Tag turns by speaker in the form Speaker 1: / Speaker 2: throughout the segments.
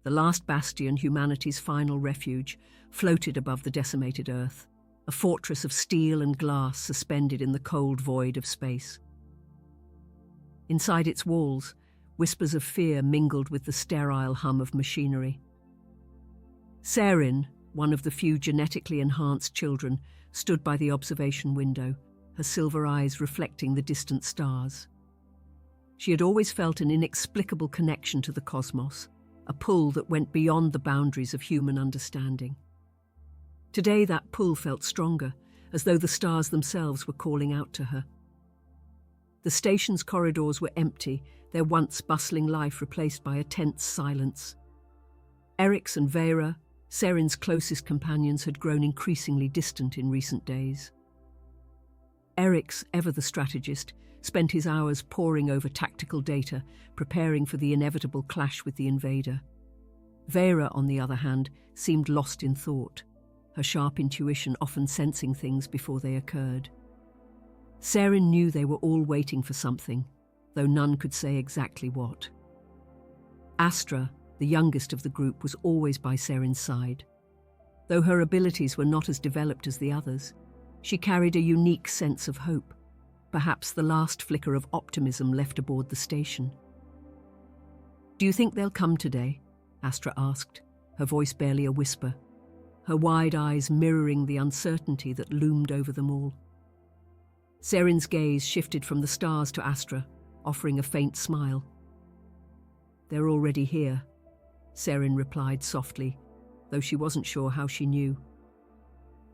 Speaker 1: The Last Bastion, humanity's final refuge, floated above the decimated Earth, a fortress of steel and glass suspended in the cold void of space. Inside its walls, whispers of fear mingled with the sterile hum of machinery. Serin, one of the few genetically enhanced children, stood by the observation window, her silver eyes reflecting the distant stars. She had always felt an inexplicable connection to the cosmos, a pull that went beyond the boundaries of human understanding. Today that pull felt stronger, as though the stars themselves were calling out to her. The station's corridors were empty, their once bustling life replaced by a tense silence. Eryx and Veyra, Serin's closest companions, had grown increasingly distant in recent days. Eryx, ever the strategist, spent his hours poring over tactical data, preparing for the inevitable clash with the invader. Veyra, on the other hand, seemed lost in thought, her sharp intuition often sensing things before they occurred. Serin knew they were all waiting for something, though none could say exactly what. Astra, the youngest of the group, was always by Serin's side. Though her abilities were not as developed as the others, she carried a unique sense of hope, perhaps the last flicker of optimism left aboard the station. "Do you think they'll come today?" Astra asked, her voice barely a whisper, her wide eyes mirroring the uncertainty that loomed over them all. Serin's gaze shifted from the stars to Astra, offering a faint smile. "They're already here," Serin replied softly, though she wasn't sure how she knew.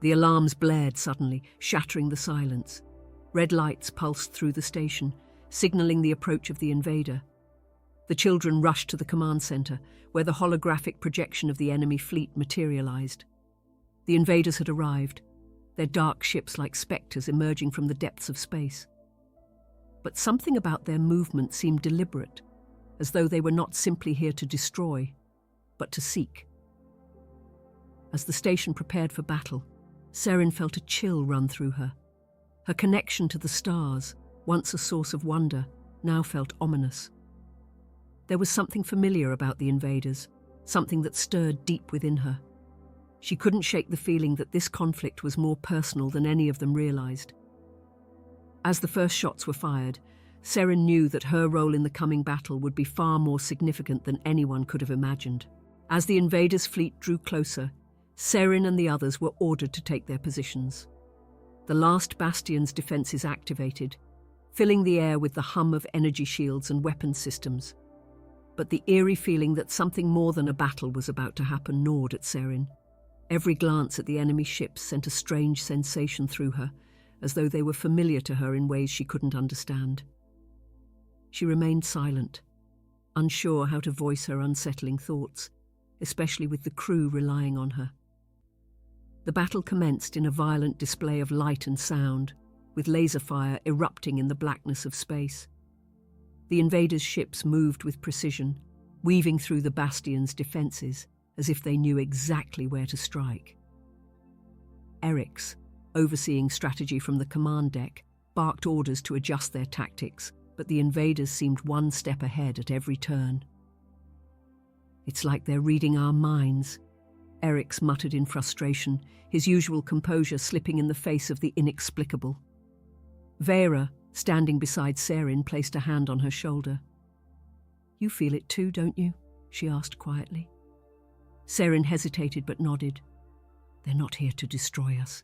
Speaker 1: The alarms blared suddenly, shattering the silence. Red lights pulsed through the station, signaling the approach of the invader. The children rushed to the command center, where the holographic projection of the enemy fleet materialized. The invaders had arrived, their dark ships like specters emerging from the depths of space. But something about their movement seemed deliberate, as though they were not simply here to destroy, but to seek. As the station prepared for battle, Serin felt a chill run through her. Her connection to the stars, once a source of wonder, now felt ominous. There was something familiar about the invaders, something that stirred deep within her. She couldn't shake the feeling that this conflict was more personal than any of them realized. As the first shots were fired, Serin knew that her role in the coming battle would be far more significant than anyone could have imagined. As the invaders' fleet drew closer, Serin and the others were ordered to take their positions. The Last Bastion's defenses activated, filling the air with the hum of energy shields and weapons systems. But the eerie feeling that something more than a battle was about to happen gnawed at Serin. Every glance at the enemy ships sent a strange sensation through her, as though they were familiar to her in ways she couldn't understand. She remained silent, unsure how to voice her unsettling thoughts, especially with the crew relying on her. The battle commenced in a violent display of light and sound, with laser fire erupting in the blackness of space. The invaders' ships moved with precision, weaving through the bastion's defenses, as if they knew exactly where to strike. Eryx, overseeing strategy from the command deck, barked orders to adjust their tactics, but the invaders seemed one step ahead at every turn. "It's like they're reading our minds," Eryx muttered in frustration, his usual composure slipping in the face of the inexplicable. Veyra, standing beside Serin, placed a hand on her shoulder. "You feel it too, don't you?" she asked quietly. Serin hesitated but nodded. "They're not here to destroy us.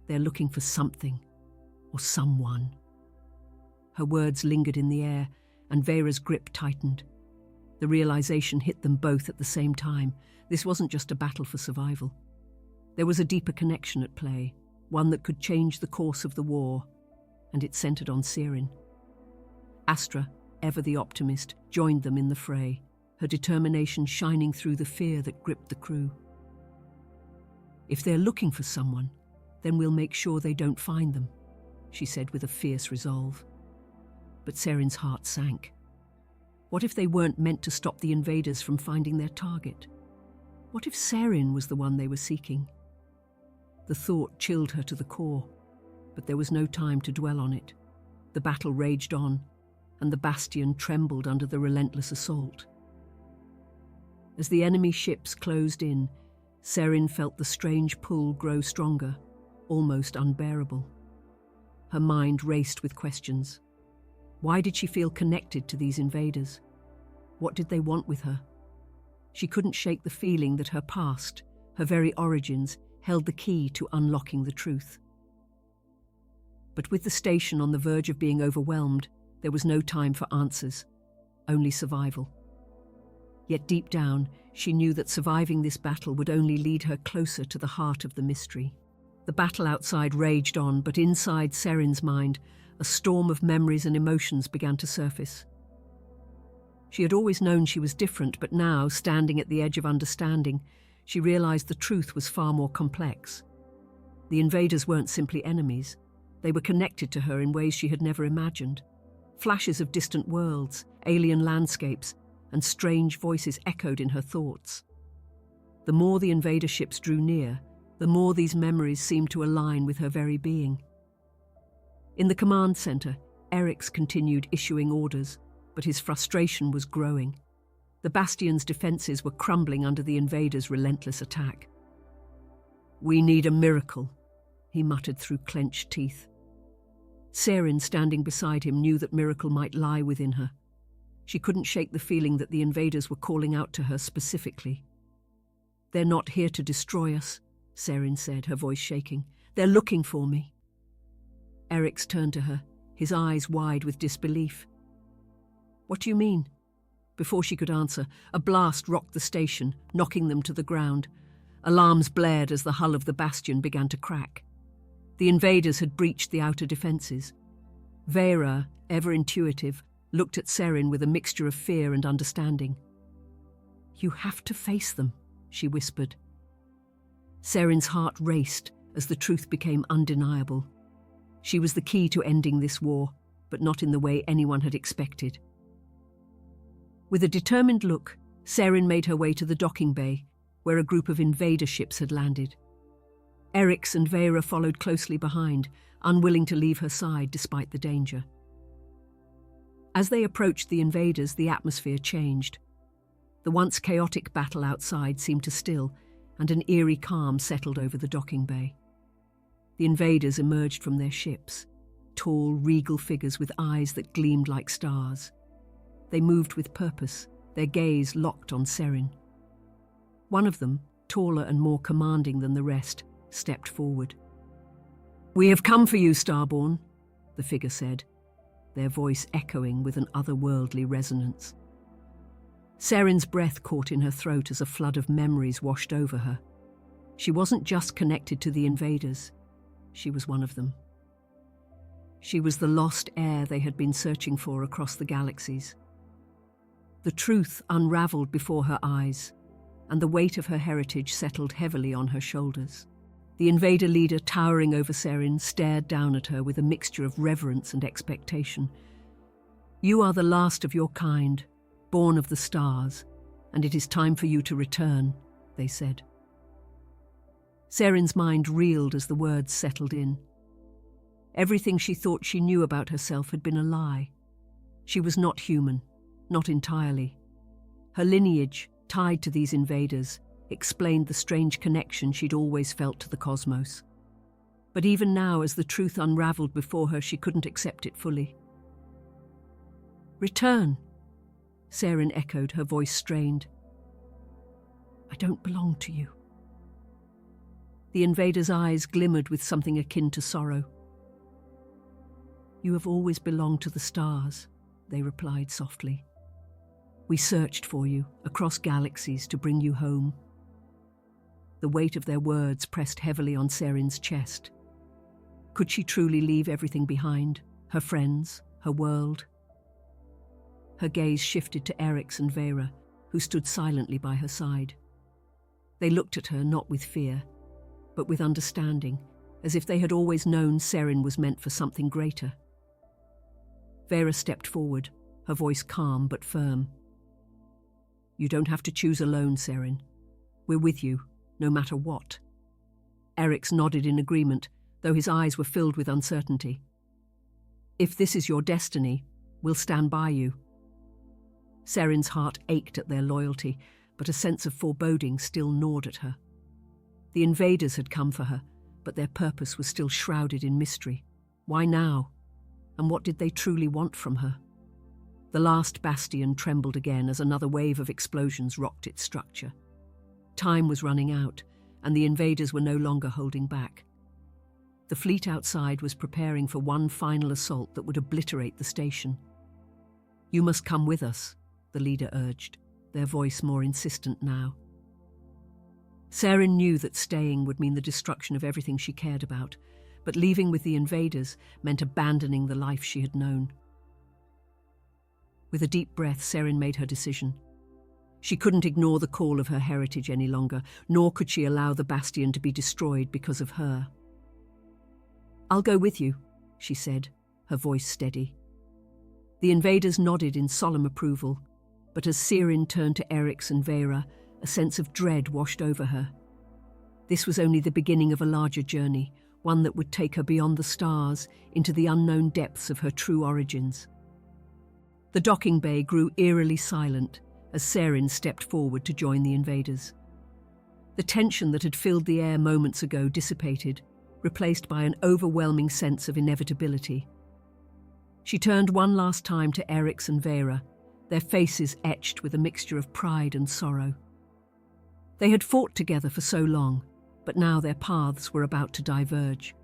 Speaker 1: They're looking for something, or someone." Her words lingered in the air, and Veyra's grip tightened. The realization hit them both at the same time. This wasn't just a battle for survival. There was a deeper connection at play, one that could change the course of the war, and it centered on Serin. Astra, ever the optimist, joined them in the fray, her determination shining through the fear that gripped the crew. "If they're looking for someone, then we'll make sure they don't find them," she said with a fierce resolve. But Serin's heart sank. What if they weren't meant to stop the invaders from finding their target? What if Serin was the one they were seeking? The thought chilled her to the core, but there was no time to dwell on it. The battle raged on, and the bastion trembled under the relentless assault. As the enemy ships closed in, Serin felt the strange pull grow stronger, almost unbearable. Her mind raced with questions. Why did she feel connected to these invaders? What did they want with her? She couldn't shake the feeling that her past, her very origins, held the key to unlocking the truth. But with the station on the verge of being overwhelmed, there was no time for answers, only survival. Yet deep down, she knew that surviving this battle would only lead her closer to the heart of the mystery. The battle outside raged on, but inside Serin's mind, a storm of memories and emotions began to surface. She had always known she was different, but now, standing at the edge of understanding, she realized the truth was far more complex. The invaders weren't simply enemies. They were connected to her in ways she had never imagined. Flashes of distant worlds, alien landscapes, and strange voices echoed in her thoughts. The more the invader ships drew near, the more these memories seemed to align with her very being. In the command center, Eryx continued issuing orders, but his frustration was growing. The Bastion's defenses were crumbling under the invaders' relentless attack. "We need a miracle," he muttered through clenched teeth. Serin, standing beside him, knew that miracle might lie within her. She couldn't shake the feeling that the invaders were calling out to her specifically. "They're not here to destroy us," Serin said, her voice shaking. "They're looking for me." Eryx turned to her, his eyes wide with disbelief. "What do you mean?" Before she could answer, a blast rocked the station, knocking them to the ground. Alarms blared as the hull of the Bastion began to crack. The invaders had breached the outer defences. Veyra, ever intuitive, looked at Serin with a mixture of fear and understanding. "You have to face them," she whispered. Serin's heart raced as the truth became undeniable. She was the key to ending this war, but not in the way anyone had expected. With a determined look, Serin made her way to the docking bay, where a group of invader ships had landed. Eryx and Veyra followed closely behind, unwilling to leave her side despite the danger. As they approached the invaders, the atmosphere changed. The once chaotic battle outside seemed to still, and an eerie calm settled over the docking bay. The invaders emerged from their ships, tall, regal figures with eyes that gleamed like stars. They moved with purpose, their gaze locked on Serin. One of them, taller and more commanding than the rest, stepped forward. "We have come for you, Starborn," the figure said, their voice echoing with an otherworldly resonance. Serin's breath caught in her throat as a flood of memories washed over her. She wasn't just connected to the invaders. She was one of them. She was the lost heir they had been searching for across the galaxies. The truth unraveled before her eyes, and the weight of her heritage settled heavily on her shoulders. The invader leader, towering over Serin, stared down at her with a mixture of reverence and expectation. "You are the last of your kind, born of the stars, and it is time for you to return," they said. Serin's mind reeled as the words settled in. Everything she thought she knew about herself had been a lie. She was not human, not entirely. Her lineage, tied to these invaders, explained the strange connection she'd always felt to the cosmos. But even now, as the truth unraveled before her, she couldn't accept it fully. "Return," Serin echoed, her voice strained. "I don't belong to you." The invader's eyes glimmered with something akin to sorrow. "You have always belonged to the stars," they replied softly. "We searched for you across galaxies to bring you home." The weight of their words pressed heavily on Serin's chest. Could she truly leave everything behind? Her friends, her world? Her gaze shifted to Eryx and Veyra, who stood silently by her side. They looked at her not with fear, but with understanding, as if they had always known Serin was meant for something greater. Veyra stepped forward, her voice calm but firm. "You don't have to choose alone, Serin. We're with you, no matter what." Eryx nodded in agreement, though his eyes were filled with uncertainty. "If this is your destiny, we'll stand by you." Serin's heart ached at their loyalty, but a sense of foreboding still gnawed at her. The invaders had come for her, but their purpose was still shrouded in mystery. Why now? And what did they truly want from her? The Last Bastion trembled again as another wave of explosions rocked its structure. Time was running out, and the invaders were no longer holding back. The fleet outside was preparing for one final assault that would obliterate the station. "You must come with us," the leader urged, their voice more insistent now. Serin knew that staying would mean the destruction of everything she cared about, but leaving with the invaders meant abandoning the life she had known. With a deep breath, Serin made her decision. She couldn't ignore the call of her heritage any longer, nor could she allow the Bastion to be destroyed because of her. "I'll go with you," she said, her voice steady. The invaders nodded in solemn approval, but as Serin turned to Eryx and Veyra, a sense of dread washed over her. This was only the beginning of a larger journey, one that would take her beyond the stars into the unknown depths of her true origins. The docking bay grew eerily silent as Serin stepped forward to join the invaders. The tension that had filled the air moments ago dissipated, replaced by an overwhelming sense of inevitability. She turned one last time to Eryx and Veyra, their faces etched with a mixture of pride and sorrow. They had fought together for so long, but now their paths were about to diverge.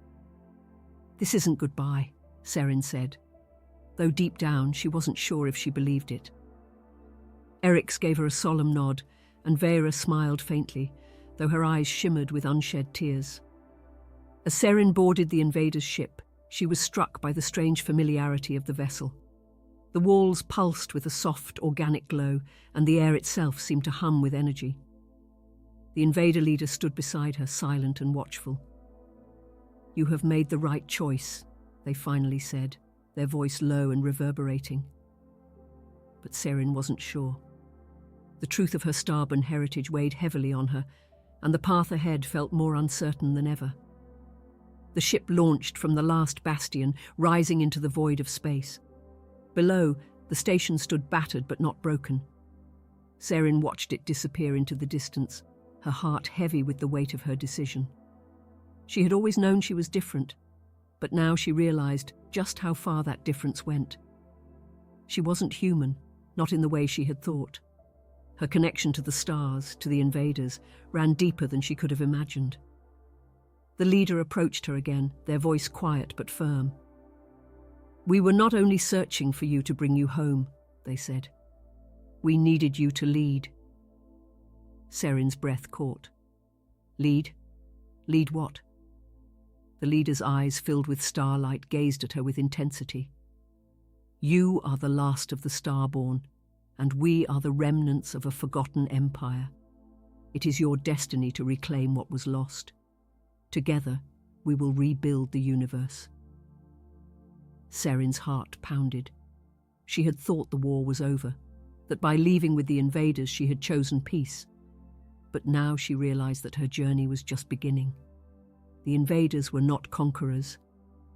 Speaker 1: "This isn't goodbye," Serin said, though deep down she wasn't sure if she believed it. Eryx gave her a solemn nod, and Veyra smiled faintly, though her eyes shimmered with unshed tears. As Serin boarded the invaders' ship, she was struck by the strange familiarity of the vessel. The walls pulsed with a soft, organic glow, and the air itself seemed to hum with energy. The invader leader stood beside her, silent and watchful. "You have made the right choice," they finally said, their voice low and reverberating. But Serin wasn't sure. The truth of her Starborn heritage weighed heavily on her, and the path ahead felt more uncertain than ever. The ship launched from the Last Bastion, rising into the void of space. Below, the station stood battered but not broken. Serin watched it disappear into the distance, her heart heavy with the weight of her decision. She had always known she was different, but now she realized just how far that difference went. She wasn't human, not in the way she had thought. Her connection to the stars, to the invaders, ran deeper than she could have imagined. The leader approached her again, their voice quiet but firm. "We were not only searching for you to bring you home," they said. "We needed you to lead." Serin's breath caught. "Lead? Lead what?" The leader's eyes, filled with starlight, gazed at her with intensity. "You are the last of the Starborn, and we are the remnants of a forgotten empire. It is your destiny to reclaim what was lost. Together, we will rebuild the universe." Serin's heart pounded. She had thought the war was over, that by leaving with the invaders she had chosen peace. But now she realized that her journey was just beginning. The invaders were not conquerors.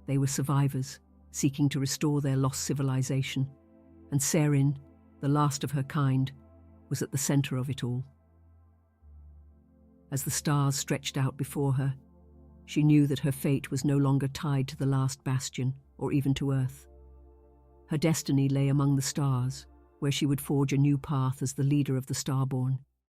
Speaker 1: They were survivors, seeking to restore their lost civilization. And Serin, the last of her kind, was at the center of it all. As the stars stretched out before her, she knew that her fate was no longer tied to the Last Bastion or even to Earth. Her destiny lay among the stars, where she would forge a new path as the leader of the Starborn.